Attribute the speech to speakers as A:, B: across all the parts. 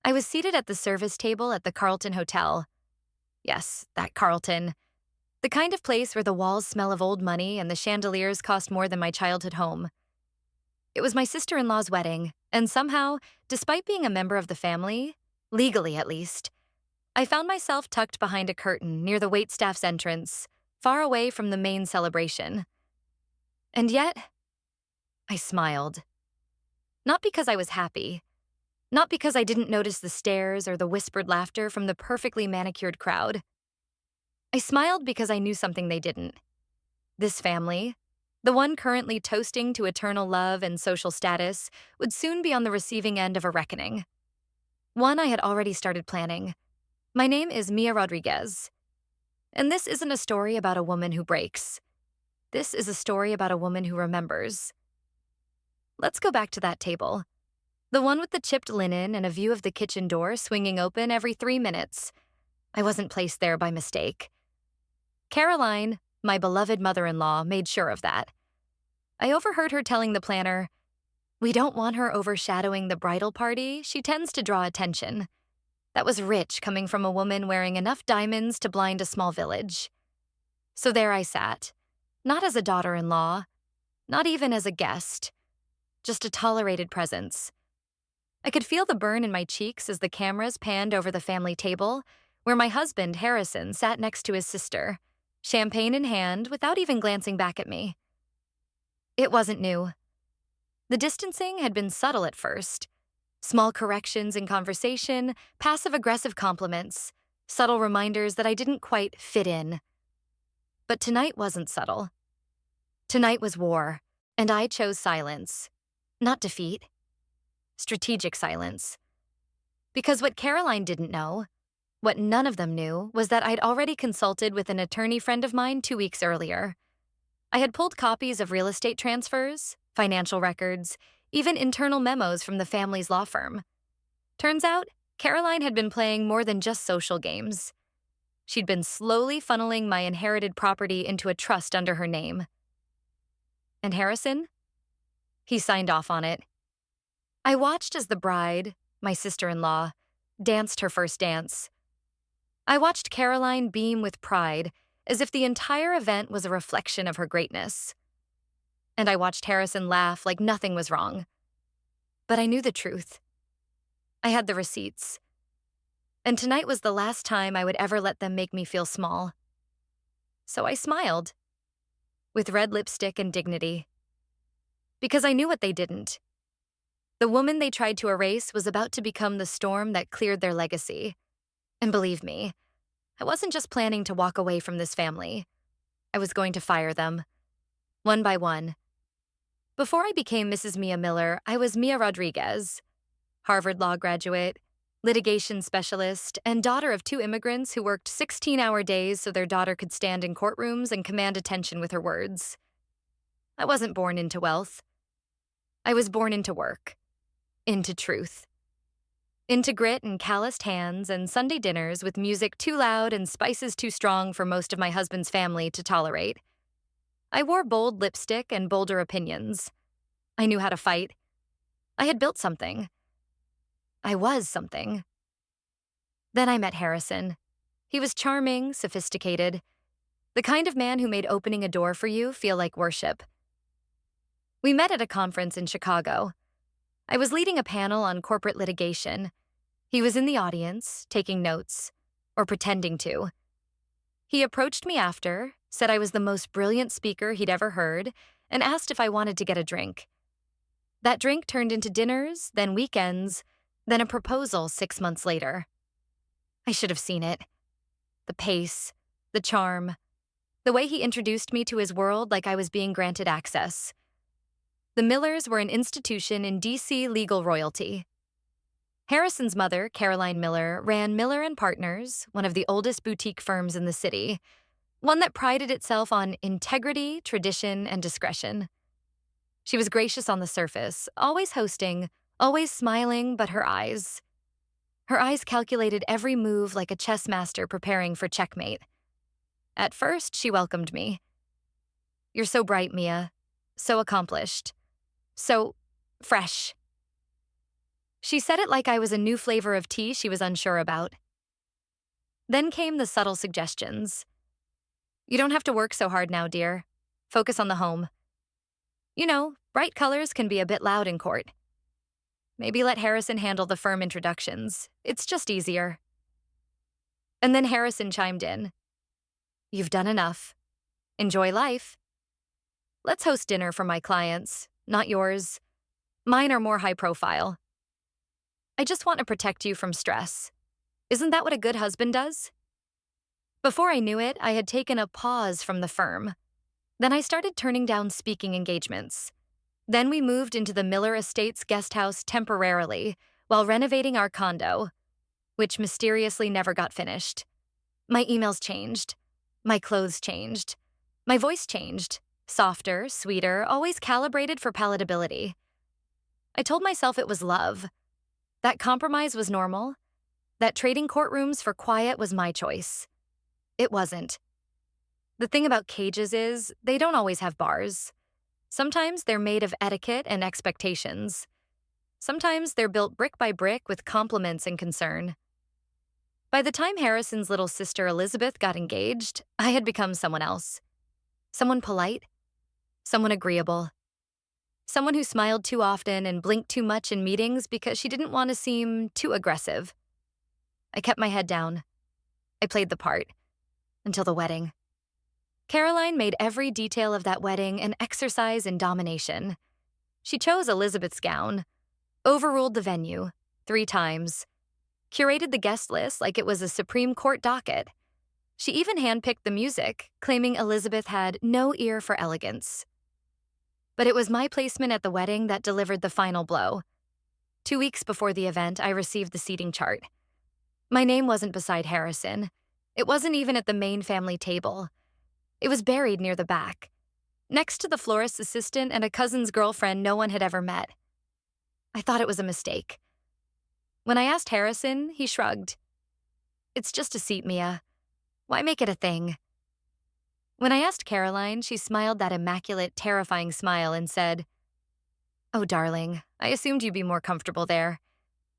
A: I was seated at the service table at the Carlton Hotel. Yes, that Carlton. The kind of place where the walls smell of old money and the chandeliers cost more than my childhood home. It was my sister-in-law's wedding, and somehow, despite being a member of the family, legally at least, I found myself tucked behind a curtain near the waitstaff's entrance, far away from the main celebration. And yet, I smiled. Not because I was happy, not because I didn't notice the stares or the whispered laughter from the perfectly manicured crowd. I smiled because I knew something they didn't. This family, the one currently toasting to eternal love and social status, would soon be on the receiving end of a reckoning. One I had already started planning. My name is Mia Rodriguez. And this isn't a story about a woman who breaks. This is a story about a woman who remembers. Let's go back to that table. The one with the chipped linen and a view of the kitchen door swinging open every 3 minutes. I wasn't placed there by mistake. Caroline, my beloved mother-in-law, made sure of that. I overheard her telling the planner, "We don't want her overshadowing the bridal party. She tends to draw attention." That was rich coming from a woman wearing enough diamonds to blind a small village. So there I sat, not as a daughter-in-law, not even as a guest, just a tolerated presence. I could feel the burn in my cheeks as the cameras panned over the family table, where my husband, Harrison, sat next to his sister, champagne in hand, without even glancing back at me. It wasn't new. The distancing had been subtle at first. Small corrections in conversation, passive-aggressive compliments, subtle reminders that I didn't quite fit in. But tonight wasn't subtle. Tonight was war, and I chose silence, not defeat. Strategic silence. Because what Caroline didn't know, what none of them knew, was that I'd already consulted with an attorney friend of mine 2 weeks earlier. I had pulled copies of real estate transfers, financial records, even internal memos from the family's law firm. Turns out, Caroline had been playing more than just social games. She'd been slowly funneling my inherited property into a trust under her name. And Harrison? He signed off on it. I watched as the bride, my sister-in-law, danced her first dance. I watched Caroline beam with pride, as if the entire event was a reflection of her greatness. And I watched Harrison laugh like nothing was wrong. But I knew the truth. I had the receipts. And tonight was the last time I would ever let them make me feel small. So I smiled, with red lipstick and dignity. Because I knew what they didn't. The woman they tried to erase was about to become the storm that cleared their legacy. And believe me, I wasn't just planning to walk away from this family. I was going to fire them, one by one. Before I became Mrs. Mia Miller, I was Mia Rodriguez, Harvard law graduate, litigation specialist, and daughter of 2 immigrants who worked 16-hour days so their daughter could stand in courtrooms and command attention with her words. I wasn't born into wealth. I was born into work, into truth. Into grit and calloused hands and Sunday dinners with music too loud and spices too strong for most of my husband's family to tolerate. I wore bold lipstick and bolder opinions. I knew how to fight. I had built something. I was something. Then I met Harrison. He was charming, sophisticated, the kind of man who made opening a door for you feel like worship. We met at a conference in Chicago. I was leading a panel on corporate litigation. He was in the audience, taking notes, or pretending to. He approached me after, said I was the most brilliant speaker he'd ever heard, and asked if I wanted to get a drink. That drink turned into dinners, then weekends, then a proposal 6 months later. I should have seen it. The pace, the charm, the way he introduced me to his world like I was being granted access. The Millers were an institution in D.C. legal royalty. Harrison's mother, Caroline Miller, ran Miller and Partners, one of the oldest boutique firms in the city, one that prided itself on integrity, tradition, and discretion. She was gracious on the surface, always hosting, always smiling, but her eyes calculated every move like a chess master preparing for checkmate. At first, she welcomed me. "You're so bright, Mia. So accomplished. So fresh." She said it like I was a new flavor of tea she was unsure about. Then came the subtle suggestions. You don't have to work so hard now, dear. Focus on the home. You know, bright colors can be a bit loud in court. Maybe let Harrison handle the firm introductions. It's just easier. And then Harrison chimed in. You've done enough. Enjoy life. Let's host dinner for my clients, not yours. Mine are more high profile. I just want to protect you from stress. Isn't that what a good husband does? Before I knew it, I had taken a pause from the firm. Then I started turning down speaking engagements. Then we moved into the Miller Estates guest house temporarily while renovating our condo, which mysteriously never got finished. My emails changed. My clothes changed. My voice changed. Softer, sweeter, always calibrated for palatability. I told myself it was love. That compromise was normal. That trading courtrooms for quiet was my choice. It wasn't. The thing about cages is, they don't always have bars. Sometimes they're made of etiquette and expectations. Sometimes they're built brick by brick with compliments and concern. By the time Harrison's little sister Elizabeth got engaged, I had become someone else. Someone polite. Someone agreeable. Someone who smiled too often and blinked too much in meetings because she didn't want to seem too aggressive. I kept my head down. I played the part. Until the wedding. Caroline made every detail of that wedding an exercise in domination. She chose Elizabeth's gown, overruled the venue 3 times, curated the guest list like it was a Supreme Court docket. She even handpicked the music, claiming Elizabeth had no ear for elegance. But it was my placement at the wedding that delivered the final blow. 2 weeks before the event, I received the seating chart. My name wasn't beside Harrison. It wasn't even at the main family table. It was buried near the back, next to the florist's assistant and a cousin's girlfriend no one had ever met. I thought it was a mistake. When I asked Harrison, he shrugged. It's just a seat, Mia. Why make it a thing? When I asked Caroline, she smiled that immaculate, terrifying smile and said, Oh, darling, I assumed you'd be more comfortable there.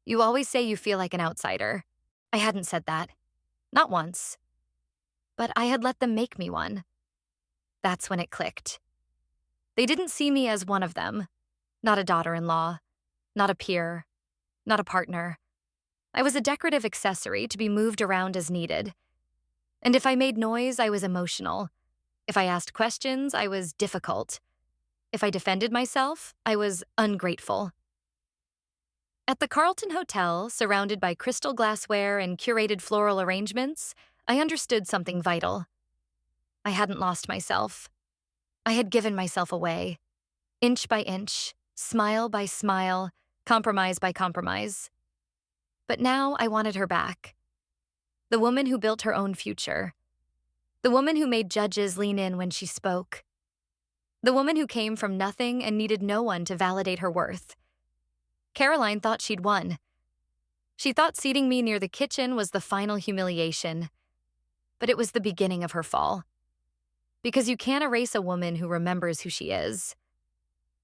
A: You always say you feel like an outsider. I hadn't said that. Not once. But I had let them make me one. That's when it clicked. They didn't see me as one of them. Not a daughter-in-law. Not a peer. Not a partner. I was a decorative accessory to be moved around as needed. And if I made noise, I was emotional. If I asked questions, I was difficult. If I defended myself, I was ungrateful. At the Carlton Hotel, surrounded by crystal glassware and curated floral arrangements, I understood something vital. I hadn't lost myself. I had given myself away, inch by inch, smile by smile, compromise by compromise. But now I wanted her back. The woman who built her own future. The woman who made judges lean in when she spoke. The woman who came from nothing and needed no one to validate her worth. Caroline thought she'd won. She thought seating me near the kitchen was the final humiliation. But it was the beginning of her fall. Because you can't erase a woman who remembers who she is.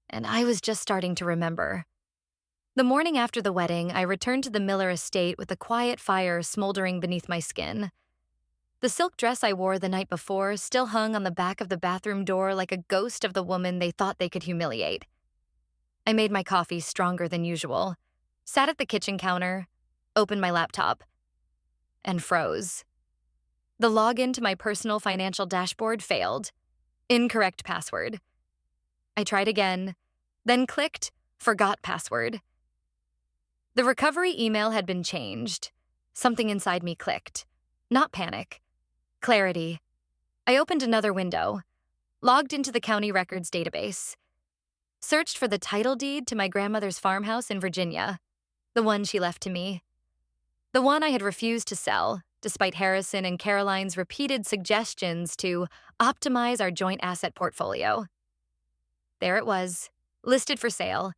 A: And I was just starting to remember. The morning after the wedding, I returned to the Miller estate with a quiet fire smoldering beneath my skin. The silk dress I wore the night before still hung on the back of the bathroom door like a ghost of the woman they thought they could humiliate. I made my coffee stronger than usual, sat at the kitchen counter, opened my laptop, and froze. The login to my personal financial dashboard failed. Incorrect password. I tried again, then clicked forgot password. The recovery email had been changed. Something inside me clicked. Not panic. Clarity. I opened another window, logged into the county records database, searched for the title deed to my grandmother's farmhouse in Virginia, the one she left to me, the one I had refused to sell, despite Harrison and Caroline's repeated suggestions to optimize our joint asset portfolio. There it was, listed for sale,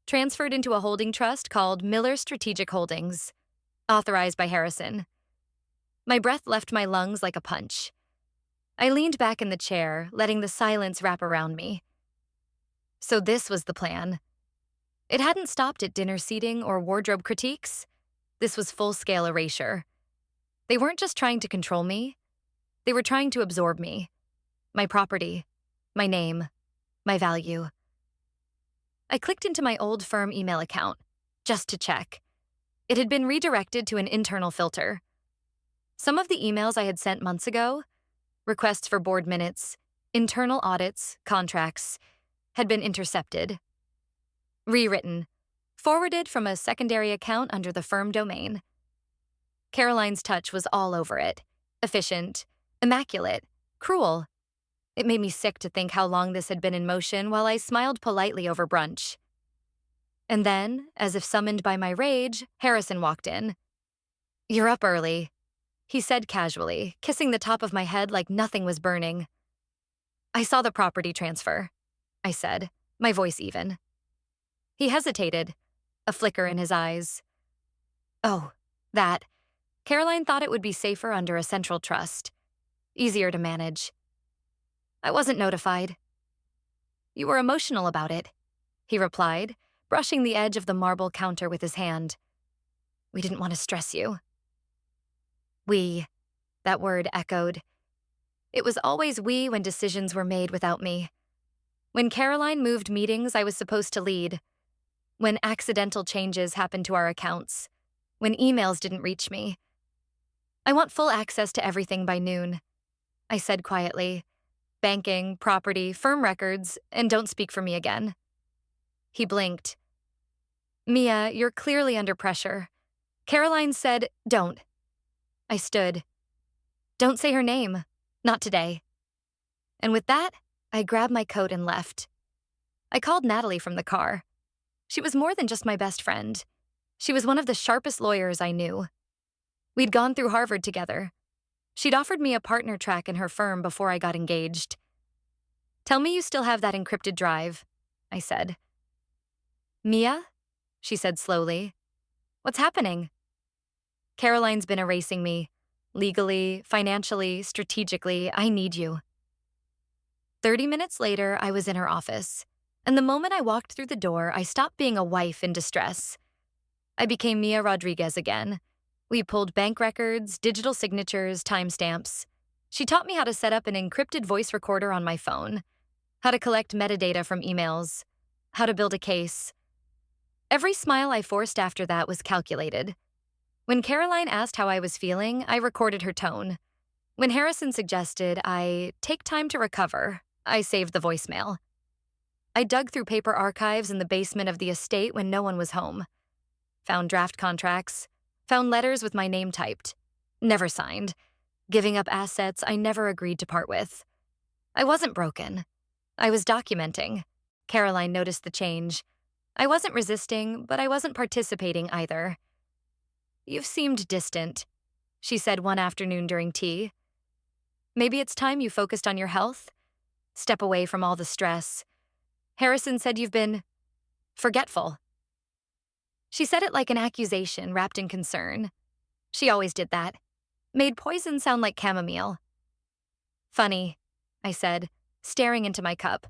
A: transferred into a holding trust called Miller Strategic Holdings, authorized by Harrison. My breath left my lungs like a punch. I leaned back in the chair, letting the silence wrap around me. So this was the plan. It hadn't stopped at dinner seating or wardrobe critiques. This was full-scale erasure. They weren't just trying to control me, they were trying to absorb me, my property, my name, my value. I clicked into my old firm email account, just to check. It had been redirected to an internal filter. Some of the emails I had sent months ago, requests for board minutes, internal audits, contracts, had been intercepted. Rewritten, forwarded from a secondary account under the firm domain. Caroline's touch was all over it. Efficient, immaculate, cruel. It made me sick to think how long this had been in motion while I smiled politely over brunch. And then, as if summoned by my rage, Harrison walked in. "You're up early," he said casually, kissing the top of my head like nothing was burning. "I saw the property transfer," I said, my voice even. He hesitated, a flicker in his eyes. "Oh, that. Caroline thought it would be safer under a central trust. Easier to manage. I wasn't notified." "You were emotional about it," he replied, brushing the edge of the marble counter with his hand. "We didn't want to stress you." "We," that word echoed. It was always we when decisions were made without me. When Caroline moved meetings I was supposed to lead. When accidental changes happened to our accounts. When emails didn't reach me. "I want full access to everything by noon," I said quietly. "Banking, property, firm records, and don't speak for me again." He blinked. "Mia, you're clearly under pressure. Caroline said, don't." I stood. "Don't say her name. Not today." And with that, I grabbed my coat and left. I called Natalie from the car. She was more than just my best friend. She was one of the sharpest lawyers I knew. We'd gone through Harvard together. She'd offered me a partner track in her firm before I got engaged. "Tell me you still have that encrypted drive," I said. "Mia?" she said slowly. "What's happening?" "Caroline's been erasing me. Legally, financially, strategically, I need you." 30 minutes later, I was in her office. And the moment I walked through the door, I stopped being a wife in distress. I became Mia Rodriguez again. We pulled bank records, digital signatures, timestamps. She taught me how to set up an encrypted voice recorder on my phone, how to collect metadata from emails, how to build a case. Every smile I forced after that was calculated. When Caroline asked how I was feeling, I recorded her tone. When Harrison suggested I take time to recover, I saved the voicemail. I dug through paper archives in the basement of the estate when no one was home. Found draft contracts, found letters with my name typed, never signed, giving up assets I never agreed to part with. I wasn't broken. I was documenting. Caroline noticed the change. I wasn't resisting, but I wasn't participating either. "You've seemed distant," she said one afternoon during tea. "Maybe it's time you focused on your health? Step away from all the stress. Harrison said you've been forgetful." She said it like an accusation wrapped in concern. She always did that. Made poison sound like chamomile. "Funny," I said, staring into my cup.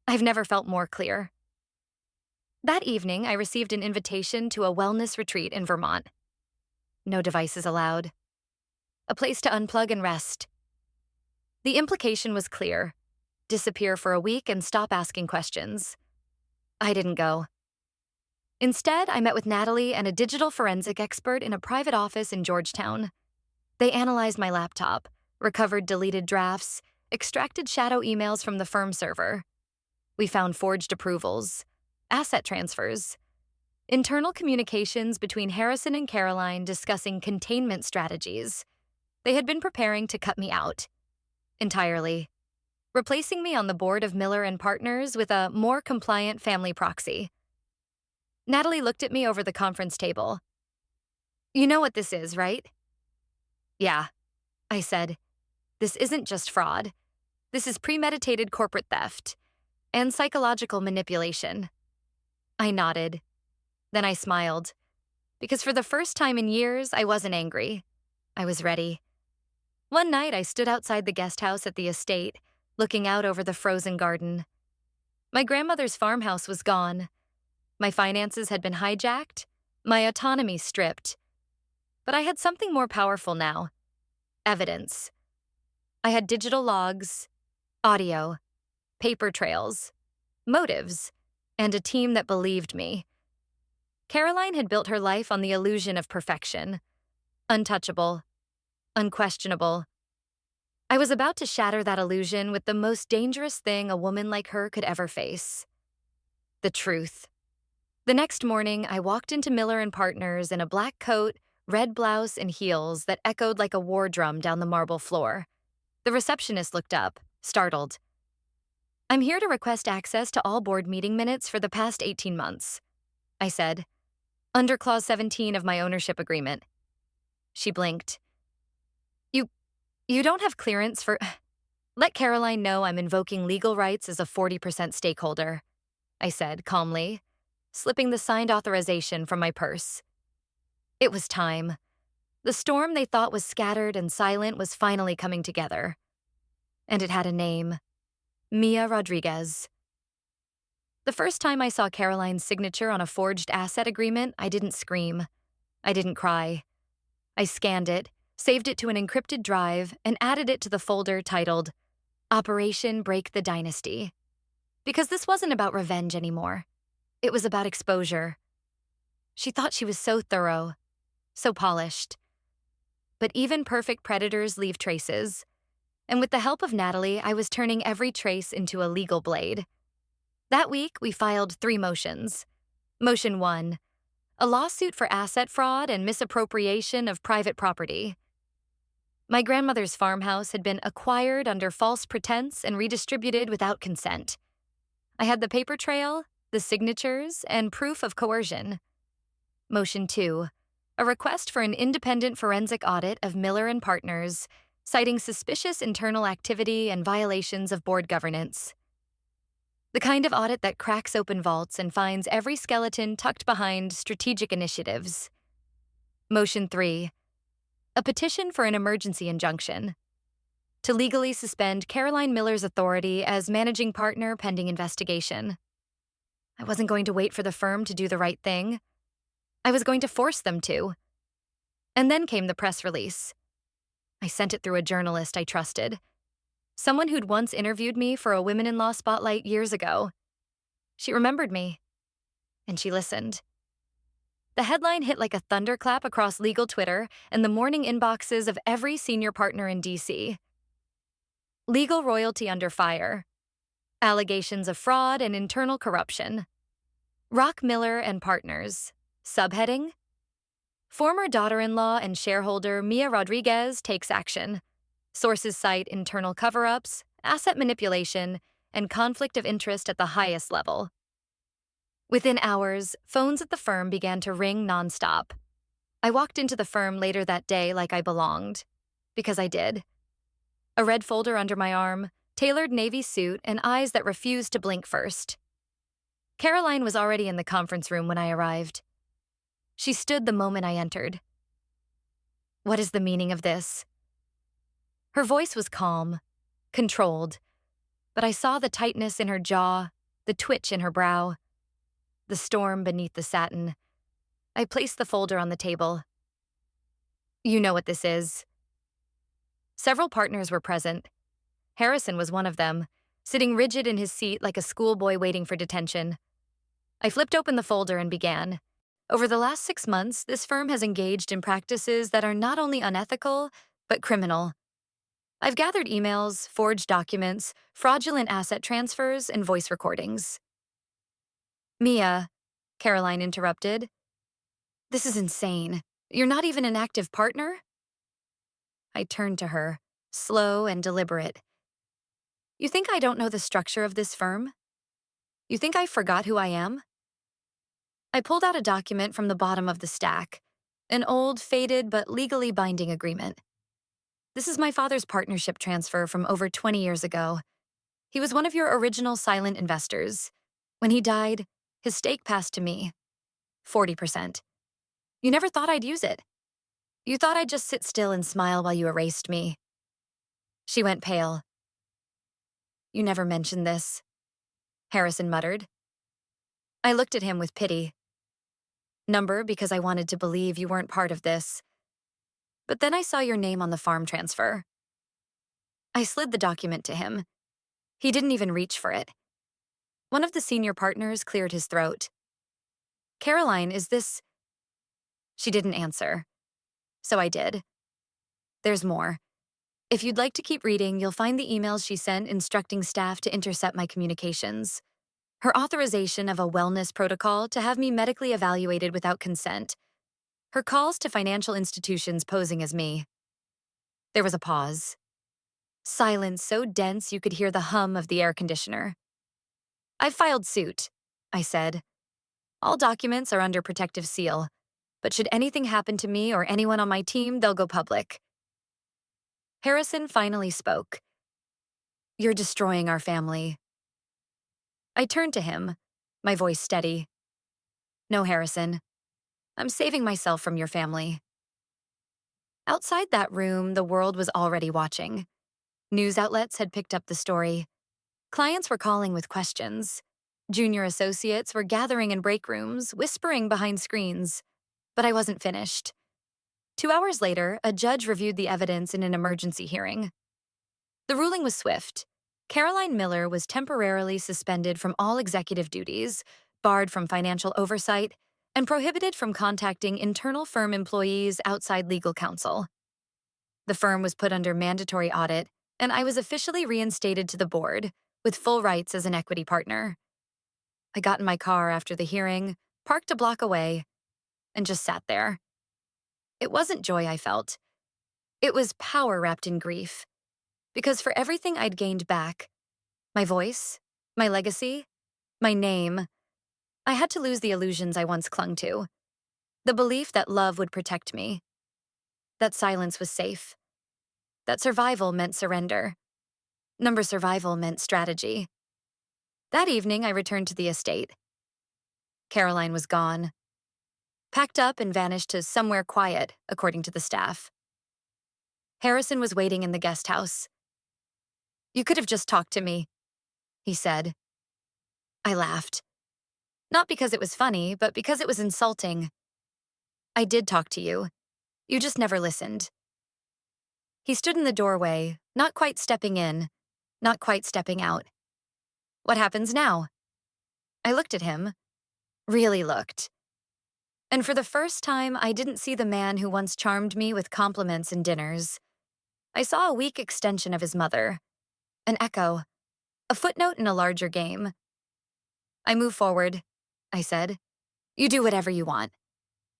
A: "I've never felt more clear." That evening, I received an invitation to a wellness retreat in Vermont. No devices allowed. A place to unplug and rest. The implication was clear. Disappear for a week and stop asking questions. I didn't go. Instead, I met with Natalie and a digital forensic expert in a private office in Georgetown. They analyzed my laptop, recovered deleted drafts, extracted shadow emails from the firm server. We found forged approvals, asset transfers, internal communications between Harrison and Caroline discussing containment strategies. They had been preparing to cut me out. Entirely. Replacing me on the board of Miller and Partners with a more compliant family proxy. Natalie looked at me over the conference table. "You know what this is, right?" "Yeah," I said. "This isn't just fraud. This is premeditated corporate theft and psychological manipulation." I nodded. Then I smiled. Because for the first time in years, I wasn't angry. I was ready. One night, I stood outside the guest house at the estate, looking out over the frozen garden. My grandmother's farmhouse was gone. My finances had been hijacked, my autonomy stripped. But I had something more powerful now: evidence. I had digital logs, audio, paper trails, motives, and a team that believed me. Caroline had built her life on the illusion of perfection: untouchable, unquestionable. I was about to shatter that illusion with the most dangerous thing a woman like her could ever face: the truth. The next morning, I walked into Miller and Partners in a black coat, red blouse, and heels that echoed like a war drum down the marble floor. The receptionist looked up, startled. "I'm here to request access to all board meeting minutes for the past 18 months," I said, "under Clause 17 of my ownership agreement." She blinked. You you don't have clearance for Let Caroline know I'm invoking legal rights as a 40% stakeholder," I said calmly, slipping the signed authorization from my purse. It was time. The storm they thought was scattered and silent was finally coming together. And it had a name: Mia Rodriguez. The first time I saw Caroline's signature on a forged asset agreement, I didn't scream. I didn't cry. I scanned it, saved it to an encrypted drive, and added it to the folder titled Operation Break the Dynasty. Because this wasn't about revenge anymore. It was about exposure. She thought she was so thorough, so polished. But even perfect predators leave traces. And with the help of Natalie, I was turning every trace into a legal blade. That week, we filed 3 motions. Motion 1, a lawsuit for asset fraud and misappropriation of private property. My grandmother's farmhouse had been acquired under false pretense and redistributed without consent. I had the paper trail, the signatures, and proof of coercion. Motion 2, a request for an independent forensic audit of Miller and Partners, citing suspicious internal activity and violations of board governance. The kind of audit that cracks open vaults and finds every skeleton tucked behind strategic initiatives. Motion 3, a petition for an emergency injunction to legally suspend Caroline Miller's authority as managing partner pending investigation. I wasn't going to wait for the firm to do the right thing. I was going to force them to. And then came the press release. I sent it through a journalist I trusted, someone who'd once interviewed me for a Women-in-Law spotlight years ago. She remembered me, and she listened. The headline hit like a thunderclap across legal Twitter and the morning inboxes of every senior partner in D.C. Legal royalty under fire. Allegations of fraud and internal corruption. Rock Miller and Partners. Subheading: Former daughter-in-law and shareholder Mia Rodriguez takes action. Sources cite internal cover-ups, asset manipulation, and conflict of interest at the highest level. Within hours, phones at the firm began to ring nonstop. I walked into the firm later that day like I belonged. Because I did. A red folder under my arm, tailored navy suit, and eyes that refused to blink first. Caroline was already in the conference room when I arrived. She stood the moment I entered. "What is the meaning of this?" Her voice was calm, controlled, but I saw the tightness in her jaw, the twitch in her brow, the storm beneath the satin. I placed the folder on the table. "You know what this is." Several partners were present. Harrison was one of them, sitting rigid in his seat like a schoolboy waiting for detention. I flipped open the folder and began. Over the last 6 months, this firm has engaged in practices that are not only unethical, but criminal. I've gathered emails, forged documents, fraudulent asset transfers, and voice recordings. "Mia," Caroline interrupted, "this is insane. You're not even an active partner?" I turned to her, slow and deliberate. "You think I don't know the structure of this firm? You think I forgot who I am?" I pulled out a document from the bottom of the stack, an old, faded but legally binding agreement. "This is my father's partnership transfer from over 20 years ago. He was one of your original silent investors. When he died, his stake passed to me. 40%. You never thought I'd use it. You thought I'd just sit still and smile while you erased me." She went pale. "You never mentioned this," Harrison muttered. I looked at him with pity. Number because I wanted to believe you weren't part of this. But then I saw your name on the farm transfer. I slid the document to him. He didn't even reach for it. One of the senior partners cleared his throat. Caroline, is this... She didn't answer. So I did. There's more. If you'd like to keep reading, you'll find the emails she sent instructing staff to intercept my communications. Her authorization of a wellness protocol to have me medically evaluated without consent. Her calls to financial institutions posing as me. There was a pause. Silence so dense you could hear the hum of the air conditioner. I've filed suit, I said. All documents are under protective seal, but should anything happen to me or anyone on my team, they'll go public. Harrison finally spoke. You're destroying our family. I turned to him, my voice steady. No, Harrison. I'm saving myself from your family. Outside that room, the world was already watching. News outlets had picked up the story. Clients were calling with questions. Junior associates were gathering in break rooms, whispering behind screens. But I wasn't finished. 2 hours later, a judge reviewed the evidence in an emergency hearing. The ruling was swift. Caroline Miller was temporarily suspended from all executive duties, barred from financial oversight, and prohibited from contacting internal firm employees outside legal counsel. The firm was put under mandatory audit, and I was officially reinstated to the board, with full rights as an equity partner. I got in my car after the hearing, parked a block away, and just sat there. It wasn't joy I felt. It was power wrapped in grief. Because for everything I'd gained back, my voice, my legacy, my name, I had to lose the illusions I once clung to. The belief that love would protect me. That silence was safe. That survival meant surrender. Number survival meant strategy. That evening, I returned to the estate. Caroline was gone. Packed up and vanished to somewhere quiet, according to the staff. Harrison was waiting in the guest house. You could have just talked to me, he said. I laughed. Not because it was funny, but because it was insulting. I did talk to you. You just never listened. He stood in the doorway, not quite stepping in, not quite stepping out. What happens now? I looked at him. Really looked. And for the first time, I didn't see the man who once charmed me with compliments and dinners. I saw a weak extension of his mother. An echo. A footnote in a larger game. I move forward, I said. You do whatever you want.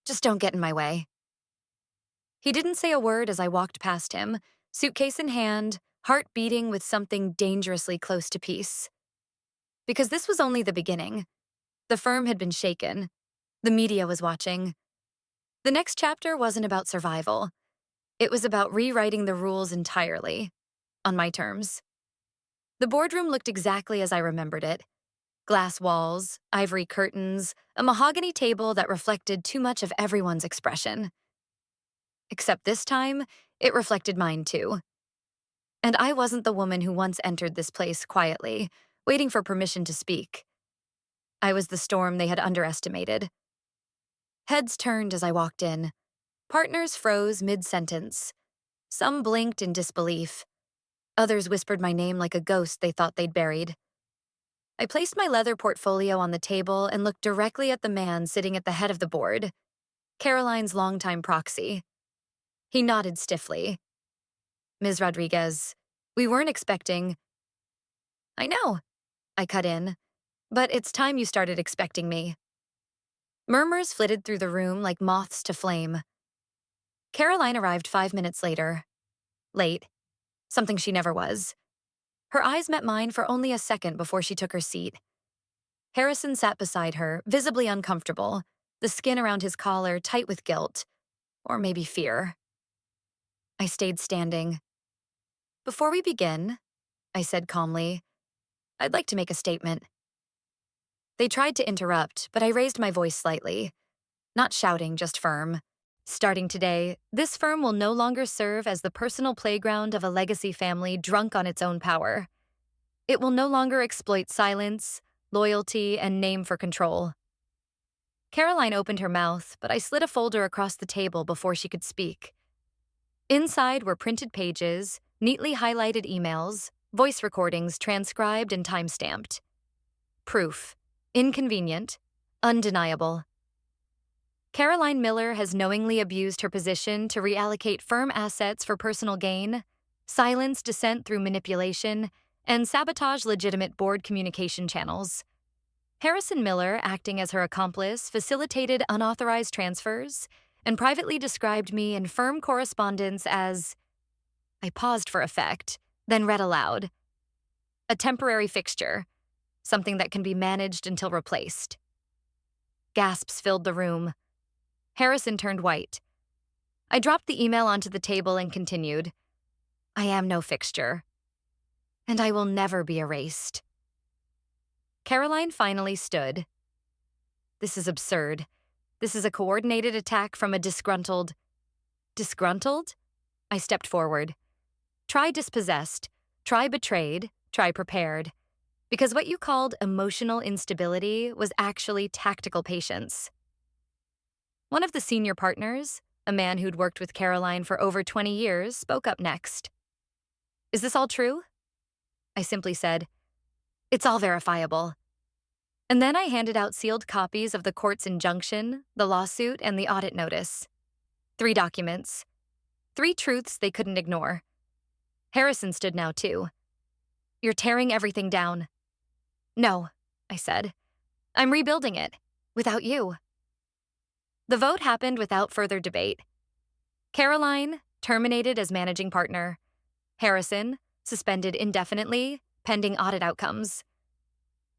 A: Just don't get in my way. He didn't say a word as I walked past him, suitcase in hand, heart beating with something dangerously close to peace. Because this was only the beginning. The firm had been shaken. The media was watching. The next chapter wasn't about survival. It was about rewriting the rules entirely, on my terms. The boardroom looked exactly as I remembered it. Glass walls, ivory curtains, a mahogany table that reflected too much of everyone's expression. Except this time, it reflected mine too. And I wasn't the woman who once entered this place quietly, waiting for permission to speak. I was the storm they had underestimated. Heads turned as I walked in. Partners froze mid-sentence. Some blinked in disbelief. Others whispered my name like a ghost they thought they'd buried. I placed my leather portfolio on the table and looked directly at the man sitting at the head of the board, Caroline's longtime proxy. He nodded stiffly. Ms. Rodriguez, we weren't expecting... I know, I cut in, but it's time you started expecting me. Murmurs flitted through the room like moths to flame. Caroline arrived 5 minutes later. Late. Something she never was. Her eyes met mine for only a second before she took her seat. Harrison sat beside her, visibly uncomfortable, the skin around his collar tight with guilt, or maybe fear. I stayed standing. Before we begin, I said calmly, I'd like to make a statement. They tried to interrupt, but I raised my voice slightly. Not shouting, just firm. Starting today, this firm will no longer serve as the personal playground of a legacy family drunk on its own power. It will no longer exploit silence, loyalty, and name for control. Caroline opened her mouth, but I slid a folder across the table before she could speak. Inside were printed pages, neatly highlighted emails, voice recordings transcribed and time-stamped. Proof. Inconvenient. Undeniable. Caroline Miller has knowingly abused her position to reallocate firm assets for personal gain, silence dissent through manipulation, and sabotage legitimate board communication channels. Harrison Miller, acting as her accomplice, facilitated unauthorized transfers and privately described me in firm correspondence as— I paused for effect, then read aloud. A temporary fixture, something that can be managed until replaced. Gasps filled the room. Harrison turned white. I dropped the email onto the table and continued. I am no fixture. And I will never be erased. Caroline finally stood. This is absurd. This is a coordinated attack from a disgruntled— Disgruntled? I stepped forward. Try dispossessed, try betrayed, try prepared. Because what you called emotional instability was actually tactical patience. One of the senior partners, a man who'd worked with Caroline for over 20 years, spoke up next. Is this all true? I simply said, it's all verifiable. And then I handed out sealed copies of the court's injunction, the lawsuit, and the audit notice. 3 documents. 3 truths they couldn't ignore. Harrison stood now, too. You're tearing everything down. No, I said. I'm rebuilding it. Without you. The vote happened without further debate. Caroline, terminated as managing partner. Harrison, suspended indefinitely, pending audit outcomes.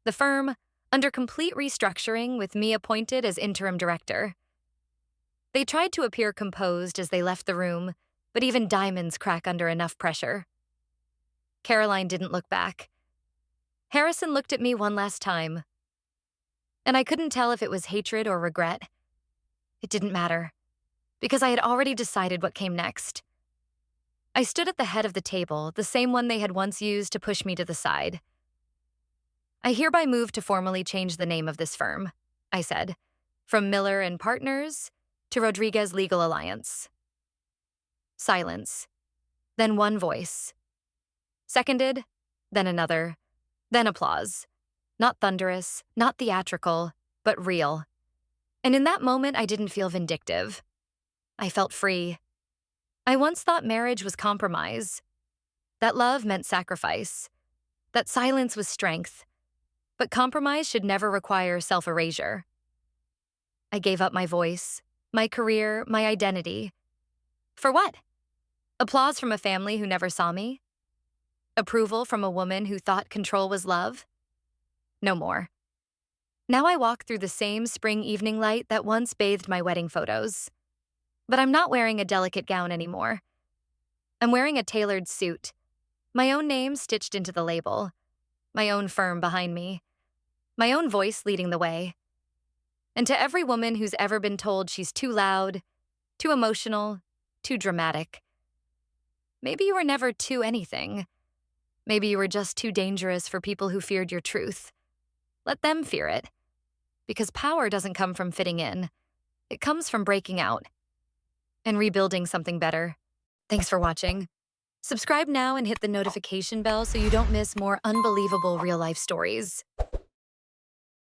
A: The firm, under complete restructuring with me appointed as interim director. They tried to appear composed as they left the room, but even diamonds crack under enough pressure. Caroline didn't look back. Harrison looked at me one last time. And I couldn't tell if it was hatred or regret. It didn't matter, because I had already decided what came next. I stood at the head of the table, the same one they had once used to push me to the side. I hereby move to formally change the name of this firm, I said, from Miller and Partners to Rodriguez Legal Alliance. Silence. Then one voice. Seconded, then another, then applause. Not thunderous, not theatrical, but real. And in that moment, I didn't feel vindictive. I felt free. I once thought marriage was compromise, that love meant sacrifice, that silence was strength, but compromise should never require self-erasure. I gave up my voice, my career, my identity. For what? Applause from a family who never saw me? Approval from a woman who thought control was love? No more. Now I walk through the same spring evening light that once bathed my wedding photos. But I'm not wearing a delicate gown anymore. I'm wearing a tailored suit, my own name stitched into the label, my own firm behind me, my own voice leading the way. And to every woman who's ever been told she's too loud, too emotional, too dramatic. Maybe you were never too anything. Maybe you were just too dangerous for people who feared your truth. Let them fear it. Because power doesn't come from fitting in. It comes from breaking out and rebuilding something better. Thanks for watching. Subscribe now and hit the notification bell so you don't miss more unbelievable real-life stories.